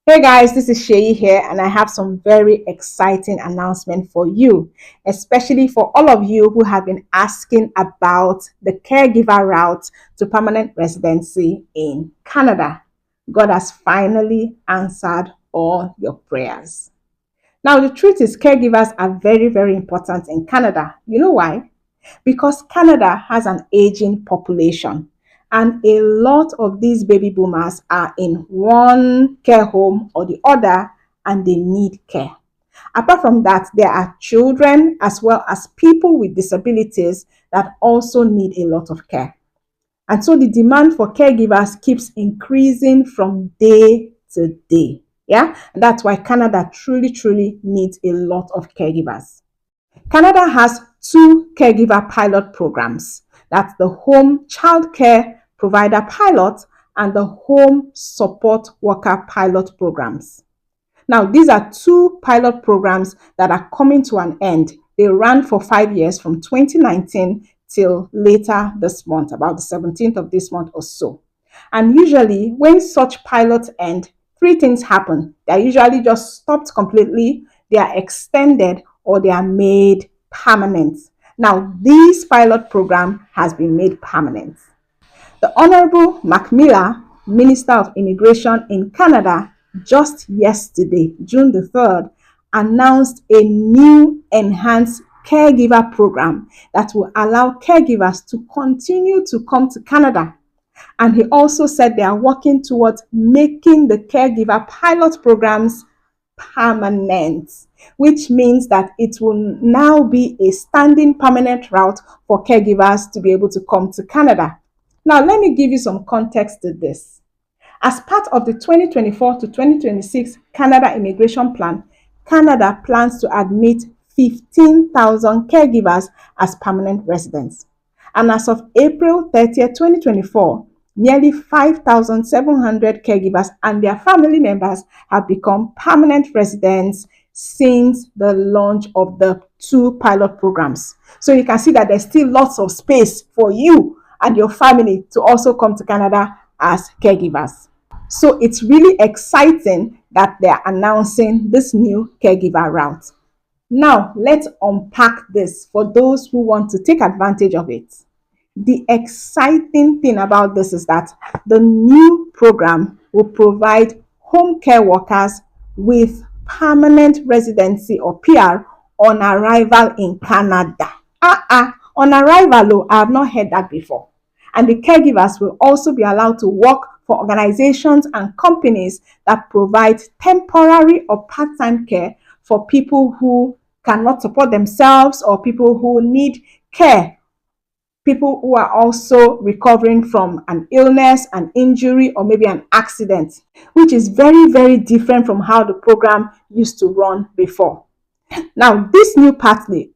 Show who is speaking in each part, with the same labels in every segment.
Speaker 1: Hey guys, this is Seyi here, and I have some very exciting announcement for you, especially for all of you who have been asking about the caregiver route to permanent residency in Canada. God has finally answered all your prayers. Now, the truth is, caregivers are very, very important in Canada. You know why? Because Canada has an aging population and a lot of these baby boomers are in one care home or the other and they need care. Apart from that, there are children as well as people with disabilities that also need a lot of care. And so the demand for caregivers keeps increasing from day to day. Yeah, and that's why Canada truly, truly needs a lot of caregivers. Canada has two caregiver pilot programs. That's the Home Child Care Provider Pilot and the Home Support Worker Pilot programs. Now, these are two pilot programs that are coming to an end. They ran for 5 years from 2019 till later this month, about the 17th of this month or so. And usually, when such pilots end, three things happen. They are usually just stopped completely, they are extended, or they are made permanent. Now, this pilot program has been made permanent. The Honorable Mac Miller, Minister of Immigration in Canada, just yesterday, June the 3rd, announced a new enhanced caregiver program that will allow caregivers to continue to come to Canada. And he also said they are working towards making the caregiver pilot programs permanent, which means that it will now be a standing permanent route for caregivers to be able to come to Canada. Now, let me give you some context to this. As part of the 2024 to 2026 Canada Immigration Plan, Canada plans to admit 15,000 caregivers as permanent residents. And as of April 30th, 2024, nearly 5,700 caregivers and their family members have become permanent residents since the launch of the two pilot programs. So you can see that there's still lots of space for you and your family to also come to Canada as caregivers. So it's really exciting that they're announcing this new caregiver route. Now, let's unpack this for those who want to take advantage of it. The exciting thing about this is that the new program will provide home care workers with permanent residency or PR on arrival in Canada. On arrival, I have not heard that before. And the caregivers will also be allowed to work for organizations and companies that provide temporary or part-time care for people who cannot support themselves or people who need care, people who are also recovering from an illness, an injury, or maybe an accident, which is very, very different from how the program used to run before. Now, this new pathway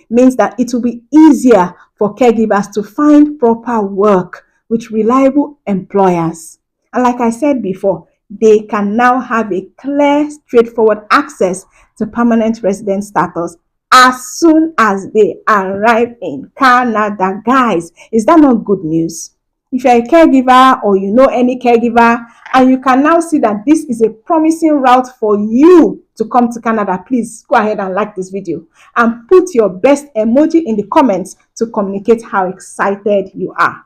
Speaker 1: means that it will be easier for caregivers to find proper work with reliable employers. And like I said before, they can now have a clear, straightforward access to permanent resident status as soon as they arrive in Canada. Guys, is that not good news? If you're a caregiver or you know any caregiver and you can now see that this is a promising route for you to come to Canada, please go ahead and like this video and put your best emoji in the comments to communicate how excited you are.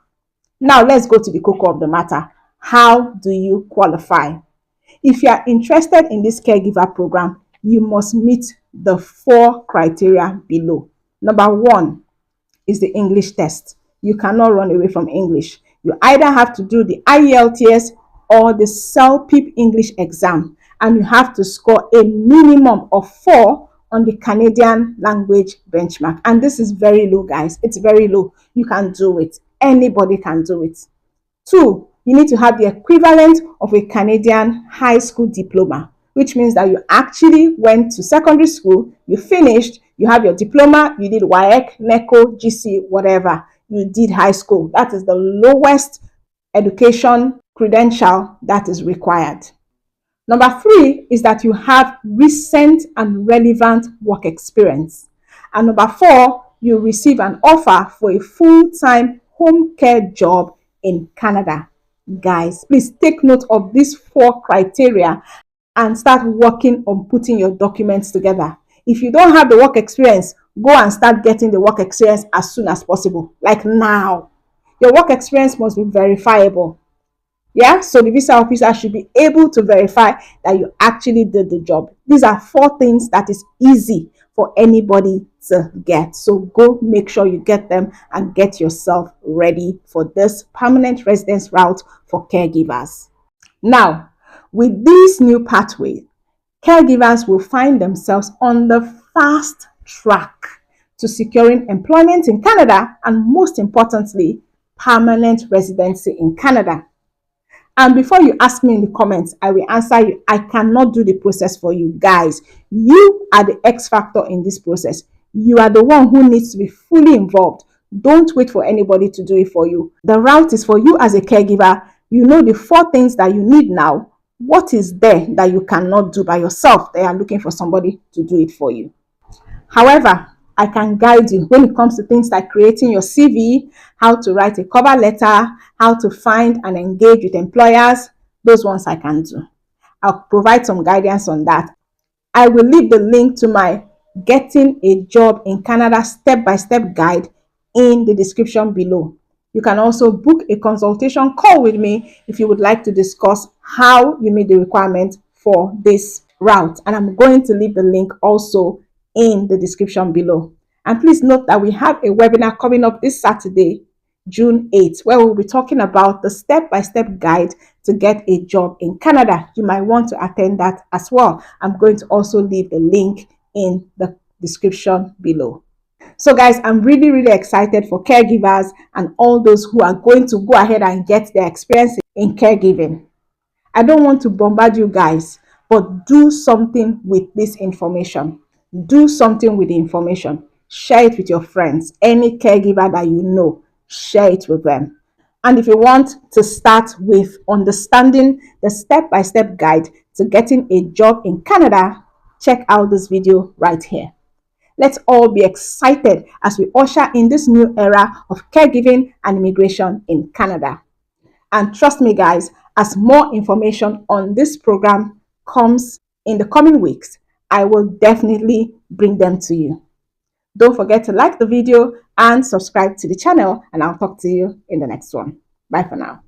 Speaker 1: Now, let's go to the core of the matter. How do you qualify? If you are interested in this caregiver program, you must meet the 4 criteria below. Number 1 is the English test. You cannot run away from English. You either have to do the IELTS or the CELPIP English exam, and you have to score a minimum of 4 on the Canadian language benchmark. And this is very low, guys. It's very low. You can do it. Anybody can do it. 2, you need to have the equivalent of a Canadian high school diploma, which means that you actually went to secondary school, you finished, you have your diploma, you did WAEC, NECO, GC, whatever. You did high school. That is the lowest education credential that is required. Number 3 is that you have recent and relevant work experience. And number 4, you receive an offer for a full-time home care job in Canada. Guys, please take note of these 4 criteria and start working on putting your documents together. If you don't have the work experience, go and start getting the work experience as soon as possible, like now. Your work experience must be verifiable. Yeah, so the visa officer should be able to verify that you actually did the job. These are 4 things that is easy for anybody to get. So go make sure you get them and get yourself ready for this permanent residence route for caregivers. Now, with this new pathway, caregivers will find themselves on the fast track to securing employment in Canada and, most importantly, permanent residency in Canada. And before you ask me in the comments, I will answer you. I cannot do the process for you guys. You are the X factor in this process. You are the one who needs to be fully involved. Don't wait for anybody to do it for you. The route is for you as a caregiver. You know the 4 things that you need now. What is there that you cannot do by yourself? They are looking for somebody to do it for you. However, I can guide you when it comes to things like creating your CV, how to write a cover letter, how to find and engage with employers. Those ones I can do. I'll provide some guidance on that. I will leave the link to my Getting a Job in Canada step-by-step guide in the description below. You can also book a consultation call with me if you would like to discuss how you meet the requirement for this route. And I'm going to leave the link also in the description below. And please note that we have a webinar coming up this Saturday, June 8th, where we'll be talking about the step-by-step guide to get a job in Canada. You might want to attend that as well. I'm going to also leave the link in the description below. So guys, I'm really excited for caregivers and all those who are going to go ahead and get their experience in caregiving. I don't want to bombard you guys, but do something with this information. Do something with the information. Share it with your friends. Any caregiver that you know, share it with them. And if you want to start with understanding the step-by-step guide to getting a job in Canada, check out this video right here. Let's all be excited as we usher in this new era of caregiving and immigration in Canada. And trust me, guys, as more information on this program comes in the coming weeks, I will definitely bring them to you. Don't forget to like the video and subscribe to the channel, and I'll talk to you in the next one. Bye for now.